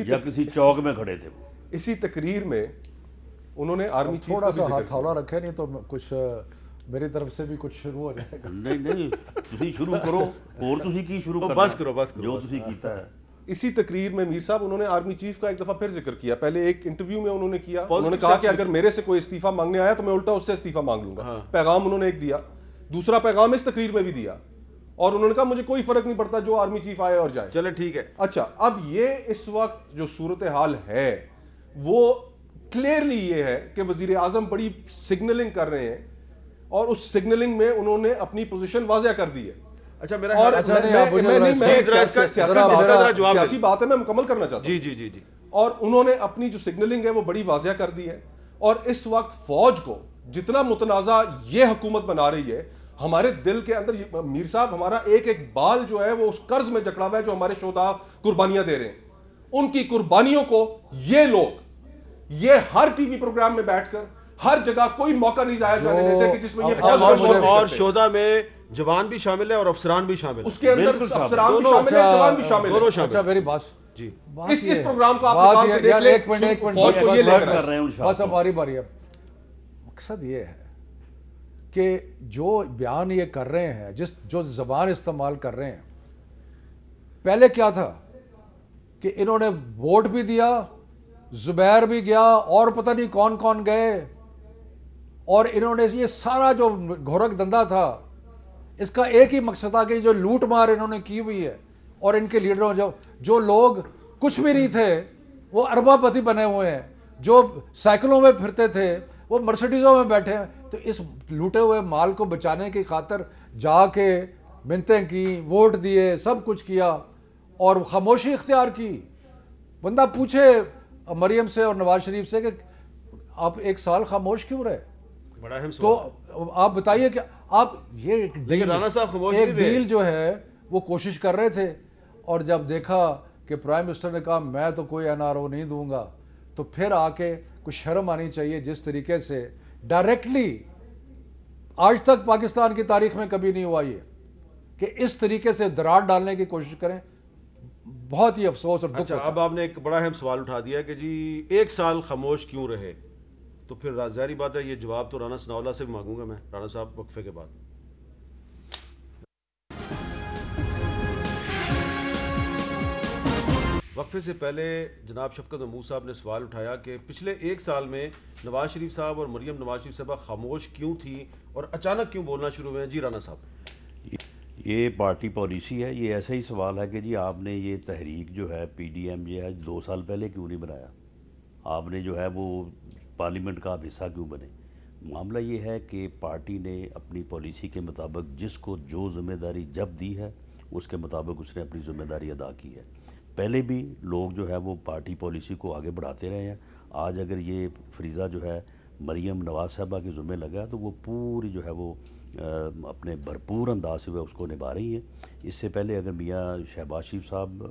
یا کسی چوک میں کھڑے تھے. اسی تقریر میں انہوں نے آرمی چیف تھوڑا سا ہاتھ ہولہ رکھے, نہیں تو کچھ میری طرف سے بھی کچھ شروع ہو جائے گا. نہیں تسی شروع کرو, اور تسی کی شروع کرو, بس کرو جو تسی کیتا ہے. اسی تقریر میں میر صاحب انہوں نے آرمی چیف کا ایک دفعہ پھر ذکر کیا. پہلے ایک انٹرویو میں انہوں نے کیا, انہوں نے کہا کہ اگر میرے سے کوئی استعفیٰ مانگنے آیا تو میں الٹا اس سے استعفیٰ مانگ لوں گا. پیغام انہوں نے ایک دیا. دوسرا پیغام اس تقریر میں بھی دیا, اور انہوں نے کہا مجھے کوئی فرق نہیں پڑتا جو آرمی چیف آئے اور جائے. چلے ٹھیک ہے. اچھا, اب یہ اس وقت جو صورتحال ہے وہ کلیئرلی یہ ہے کہ وزیر اعظم بڑی سگنلنگ کر رہے ہیں, اور اس سگنلنگ میں انہوں نے اپنی پوزیشن واضح کر دی ہے. اچھا میرا سیاسی بات ہے, میں مکمل کرنا چاہتا ہوں. جی. اور انہوں نے اپنی جو سگنلنگ ہے وہ بڑی واضح کر دی ہے. اور اس وقت فوج کو جتنا متنازع یہ حکومت بنا رہی ہے, ہمارے دل کے اندر میر صاحب ہمارا ایک ایک بال جو ہے وہ اس قرض میں جکڑا ہوا ہے جو ہمارے شہداء قربانیاں دے رہے ہیں. ان کی قربانیوں کو یہ لوگ یہ ہر ٹی وی پروگرام میں بیٹھ کر ہر جگہ کوئی موقع نہیں ضائع جانے دیتے کہ جس میں یہ اور شہداء میں جوان بھی شامل ہے اور افسران بھی شامل ہے. اس کے اندر افسران بھی شامل ہے, جوان بھی شامل ہے. اچھا میری بات جی, اس پروگرام کا آپ نکال کے دیکھ لیں, ایک منٹ فوج کو یہ لے کر رہے ہیں. بس ہماری باری. اب مقصد یہ ہے کہ جو بیان یہ کر رہے ہیں, جو زبان استعمال کر رہے ہیں, پہلے کیا تھا کہ انہوں نے ووٹ بھی دیا, زبیر بھی گیا, اور پتہ نہیں کون کون گئے, اور انہوں نے یہ سارا جو گھورک دھندا تھا اس کا ایک ہی مقصد تھا کہ جو لوٹ مار انہوں نے کی ہوئی ہے, اور ان کے لیڈروں جو لوگ کچھ بھی نہیں تھے وہ اربا پتی بنے ہوئے ہیں, جو سائیکلوں میں پھرتے تھے وہ مرسیڈیزوں میں بیٹھے ہیں. تو اس لوٹے ہوئے مال کو بچانے کی خاطر جا کے منتیں کی, ووٹ دیے, سب کچھ کیا, اور خاموشی اختیار کی. بندہ پوچھے مریم سے اور نواز شریف سے کہ آپ ایک سال خاموش کیوں رہے, تو آپ بتائیے کہ آپ یہ ایک ڈیل جو ہے وہ کوشش کر رہے تھے, اور جب دیکھا کہ پرائم منسٹر نے کہا میں تو کوئی NRO نہیں دوں گا, تو پھر آ کے کچھ شرم آنی چاہیے. جس طریقے سے ڈائریکٹلی آج تک پاکستان کی تاریخ میں کبھی نہیں ہوا یہ کہ اس طریقے سے درار ڈالنے کی کوشش کریں, بہت ہی افسوس اور دکھ. اچھا, اب آپ نے ایک بڑا اہم سوال اٹھا دیا کہ جی ایک سال خاموش کیوں رہے, تو پھر ظاہری بات ہے یہ جواب تو رانا ثناءاللہ سے بھی مانگوں گا میں. رانا صاحب وقفے کے بعد. وقفے سے پہلے جناب شفقت محمود صاحب نے سوال اٹھایا کہ پچھلے ایک سال میں نواز شریف صاحب اور مریم نواز شریف صاحبہ خاموش کیوں تھی اور اچانک کیوں بولنا شروع ہوئے ہیں. جی رانا صاحب. یہ پارٹی پالیسی ہے. یہ ایسا ہی سوال ہے کہ جی آپ نے یہ تحریک جو ہے PDM یہ ہے 2 سال پہلے کیوں نہیں بنایا, آپ نے جو ہے وہ پارلیمنٹ کا آپ حصہ کیوں بنے. معاملہ یہ ہے کہ پارٹی نے اپنی پالیسی کے مطابق جس کو جو ذمہ داری جب دی ہے اس کے مطابق اس نے اپنی ذمہ داری ادا کی ہے. پہلے بھی لوگ جو ہے وہ پارٹی پالیسی کو آگے بڑھاتے رہے ہیں. آج اگر یہ فریضہ جو ہے مریم نواز صاحبہ کے ذمہ لگا تو وہ پوری جو ہے وہ اپنے بھرپور انداز سے اس کو نبھا رہی ہیں. اس سے پہلے اگر میاں شہباز شریف صاحب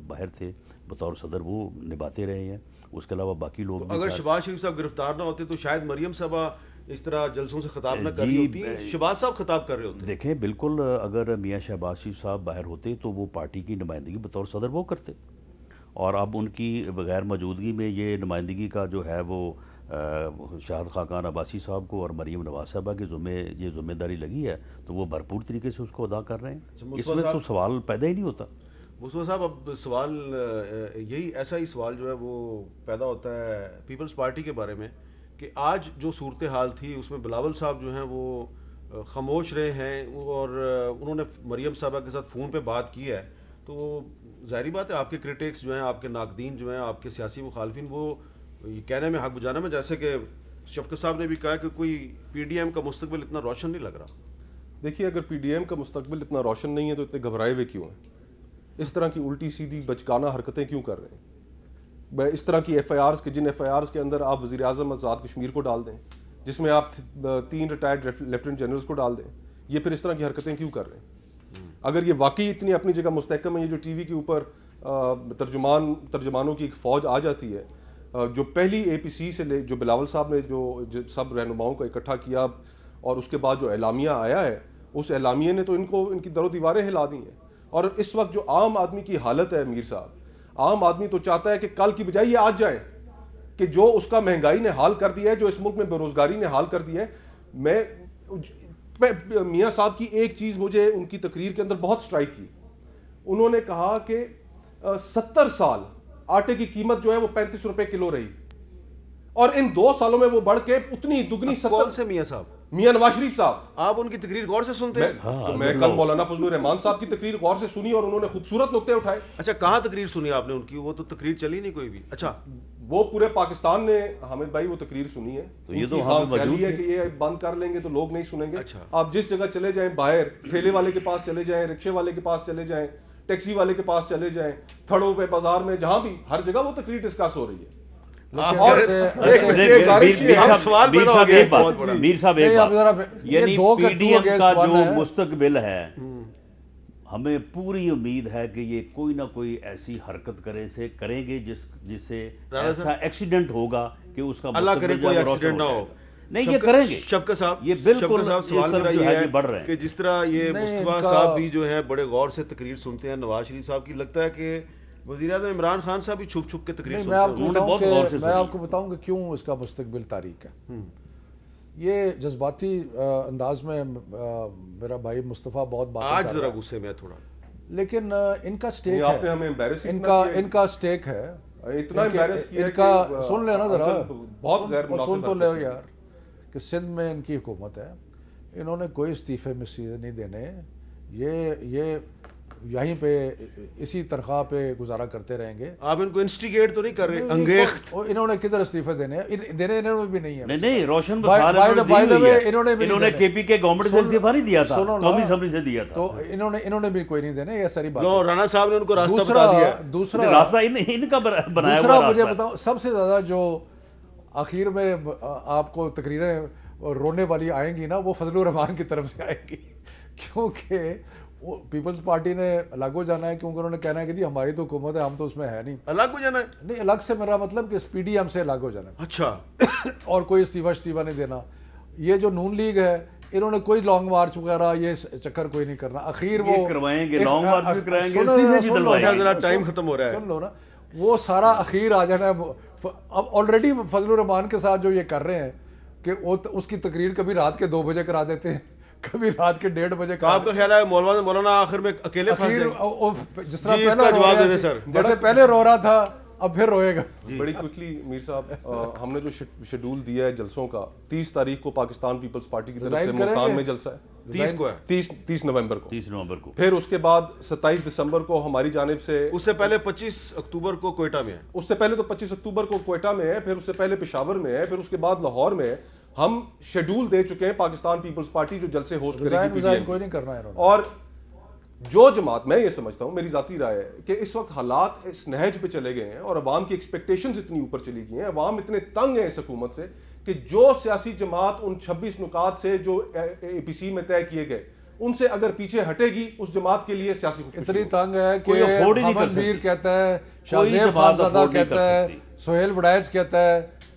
باہر تھے بطور صدر وہ نبھاتے رہے ہیں. اس کے علاوہ باقی لوگ اگر شہباز شریف صاحب گرفتار نہ ہوتے تو شاید مریم صاحبہ اس طرح جلسوں سے خطاب نہ کر رہی ہوتی, شہباز صاحب خطاب کر رہے ہوتے. دیکھیں بالکل اگر میاں شہباز شریف صاحب باہر ہوتے تو وہ پارٹی کی نمائندگی بطور صدر وہ کرتے, اور اب ان کی بغیر موجودگی میں یہ نمائندگی کا جو ہے وہ شاہد خاقان عباسی صاحب کو اور مریم نواز صاحبہ کے یہ ذمہ داری لگی ہے تو وہ بھرپور طریقے سے اس کو ادا کر رہے ہیں. اس میں تو سوال پیدا ہی نہیں ہوتا. مصطفیٰ صاحب اب سوال یہی ایسا ہی سوال جو ہے وہ پیدا ہوتا ہے پیپلز پارٹی کے بارے میں کہ آج جو صورتحال تھی اس میں بلاول صاحب جو ہیں وہ خاموش رہے ہیں اور انہوں نے مریم صاحبہ کے ساتھ فون پہ بات کی ہے. تو ظاہری بات ہے آپ کے کرٹکس جو ہیں, آپ کے ناقدین جو ہیں, آپ کے سیاسی مخالفین وہ یہ کہنے میں حق بجانے میں, جیسے کہ شفقت صاحب نے بھی کہا کہ کوئی پی ڈی ایم کا مستقبل اتنا روشن نہیں لگ رہا. دیکھیے اگر پی ڈی ایم کا مستقبل اتنا روشن نہیں ہے تو اتنے گھبرائے ہوئے کیوں ہیں؟ اس طرح کی الٹی سیدھی بچکانہ حرکتیں کیوں کر رہے ہیں؟ اس طرح کی ایف آئی آرز کے جن ایف آئی آرز کے اندر آپ وزیر اعظم آزاد کشمیر کو ڈال دیں, جس میں آپ 3 ریٹائرڈ لیفٹیننٹ جنرلز کو ڈال دیں, یہ پھر اس طرح کی حرکتیں کیوں کر رہے ہیں؟ اگر یہ واقعی اتنی اپنی جگہ مستحکم ہے, یہ جو ٹی وی کے اوپر ترجمانوں کی ایک فوج آ جاتی ہے, جو پہلی اے پی سی سے لے جو بلاول صاحب نے جو سب رہنماؤں کو اکٹھا کیا اور اس کے بعد جو اعلامیہ آیا ہے, اس اعلامیے نے تو ان کی در و دیواریں ہلا دی ہیں. اور اس وقت جو عام آدمی کی حالت ہے میر صاحب, عام آدمی تو چاہتا ہے کہ کل کی بجائے یہ آج جائیں کہ جو اس کا مہنگائی نے حال کر دیا ہے, جو اس ملک میں بے روزگاری نے حال کر دیا ہے. میں میاں صاحب کی ایک چیز مجھے ان کی تقریر کے اندر بہت سٹرائک کی. انہوں نے کہا کہ 70 سال آٹے کی قیمت جو ہے وہ 35 روپے کلو رہی اور ان 2 سالوں میں وہ بڑھ کے اتنی دگنی. 70 سے میاں صاحب, میاں نواز شریف صاحب, آپ ان کی تقریر غور سے سنتے ہیں؟ میں کل مولانا فضل الرحمان صاحب کی تقریر غور سے سنی اور انہوں نے خوبصورت نقطے اٹھائے. اچھا کہاں تقریر سنی آپ نے ان کی؟ وہ تو تقریر چلی نہیں کوئی بھی. اچھا وہ پورے پاکستان نے حامد بھائی وہ تقریر سنی ہے. تو یہ تو ہم موجود ہے کہ یہ بند کر لیں گے تو لوگ نہیں سنیں گے. آپ جس جگہ چلے جائیں, باہر ٹھیلے والے کے پاس چلے جائیں, رکشے والے کے پاس چلے جائیں, ٹیکسی والے کے پاس چلے جائیں, تھڑوں پہ, بازار میں, جہاں بھی, ہر جگہ وہ تقریر ڈسکس ہو رہی ہے. میر صاحب یعنی پی ڈی ایم کا جو مستقبل ہے, ہمیں پوری امید ہے کہ یہ کوئی نہ کوئی ایسی حرکت کریں گے جس سے ایسا ایکسیڈنٹ ہوگا کہ اس کا اللہ کرے کوئی ایکسیڈنٹ نہ ہو. نہیں, یہ کریں گے. شفقت صاحب, یہ بالکل سوال میرا یہ ہے بڑھ رہے ہیں کہ جس طرح یہ مصطفیٰ صاحب بھی جو ہے بڑے غور سے تقریر سنتے ہیں, نواز شریف صاحب کی لگتا ہے کہ وزیر اعظم عمران خان صاحب بھی چھپ چھپ کے تقریر سنتے ہیں. میں آپ کو بتاؤں کہ کیوں اس کا مستقبل تاریک ہے. یہ جذباتی انداز میں میرا بھائی مصطفیٰ بہت بات آج ذرا غصے میں تھوڑا, لیکن ان کا سٹیک ہے, ان کا سٹیک ہے اتنا امبیرس کیا ان کا. سن لینا ذرا, بہت غیر سن تو لے یار, کہ سندھ میں ان کی حکومت ہے, انہوں نے کوئی استعفے میں نہیں دینے, یہ یہیں پہ اسی تنخواہ پہ گزارا کرتے رہیں گے. آپ ان کو انسٹیگیٹ تو نہیں کر رہے؟ انگیخت انہوں نے کدھر استعفے دینے انہوں نے بھی نہیں ہے. نہیں, روشن انہوں نے کے پی کے گورنمنٹ سے استعفیٰ نہیں دیا تھا, قومی اسمبلی سے دیا تھا. تو انہوں نے بھی کوئی نہیں دینے, یہ ساری بات. رانا صاحب نے ان کو راستہ بتا دیا. دوسرا راستہ ان کا بنایا ہوا. مجھے بتاؤ سب سے زیادہ جو آخر میں آپ کو تقریریں رونے والی آئیں گی نا, وہ فضل الرحمان کی طرف سے آئیں گی, کیونکہ پیپلز پارٹی نے الگ ہو جانا ہے, کیونکہ انہوں نے کہنا ہے کہ جی ہماری تو حکومت ہے, ہم تو اس میں ہے نہیں. الگ ہو جانا ہے؟ نہیں, الگ سے میرا مطلب کہ پی ڈی ایم سے الگ ہو جانا ہے. اچھا. اور کوئی استعفیٰ نہیں دینا. یہ جو نون لیگ ہے, انہوں نے کوئی لانگ مارچ وغیرہ یہ چکر کوئی نہیں کرنا. اخیر وہ کروائیں گے, لانگ مارچ بھی کرائیں گے. ذرا ٹائم ختم ہو رہا ہے, سن لو نا, وہ سارا اخیر آ جانا ہے. اب آلریڈی فضل الرحمان کے ساتھ جو یہ کر رہے ہیں کہ وہ اس کی تقریر کبھی رات کے 2 بجے کرا دیتے ہیں, کبھی رات کے 1:30 بجے. آپ کا خیال ہے مولانا آخر میں اکیلے پھنس جائیں؟ جس طرح جیسے پہلے رو رہا تھا اب پھر روئے گا. بڑی کوئکلی میر صاحب, ہم نے جو شیڈول دیا ہے جلسوں کا, 30 تاریخ کو پاکستان پیپلز پارٹی کی طرف سے ملتان میں جلسہ ہے. 30 کو ہے, 30 نومبر کو. پھر اس کے بعد 27 دسمبر کو ہماری جانب سے, اس سے پہلے 25 اکتوبر کو کوئٹہ میں ہے. اس سے پہلے تو 25 اکتوبر کو کوئٹہ میں ہے, پھر اس سے پہلے پشاور میں ہے, پھر اس کے بعد لاہور میں ہے. ہم شیڈول دے چکے ہیں پاکستان پیپلز پارٹی جو جلسے ہوسٹ کرے گی. کوئی نہیں کرنا ہے. اور جو جماعت, میں یہ سمجھتا ہوں, میری ذاتی رائے ہے کہ اس وقت حالات اس نہج پہ چلے گئے ہیں اور عوام کی ایکسپیکٹیشنز اتنی اوپر چلی گئی ہیں, عوام اتنے تنگ ہیں اس حکومت سے کہ جو سیاسی جماعت ان 26 نکات سے جو اے پی سی میں طے کیے گئے ان سے اگر پیچھے ہٹے گی, اس جماعت کے لیے سیاسی اتنی تنگ ہے کہ حمد میر کہتا ہے, شاہ زیب خانزادہ کہتا ہے, سہیل وڑائچ کہتا ہے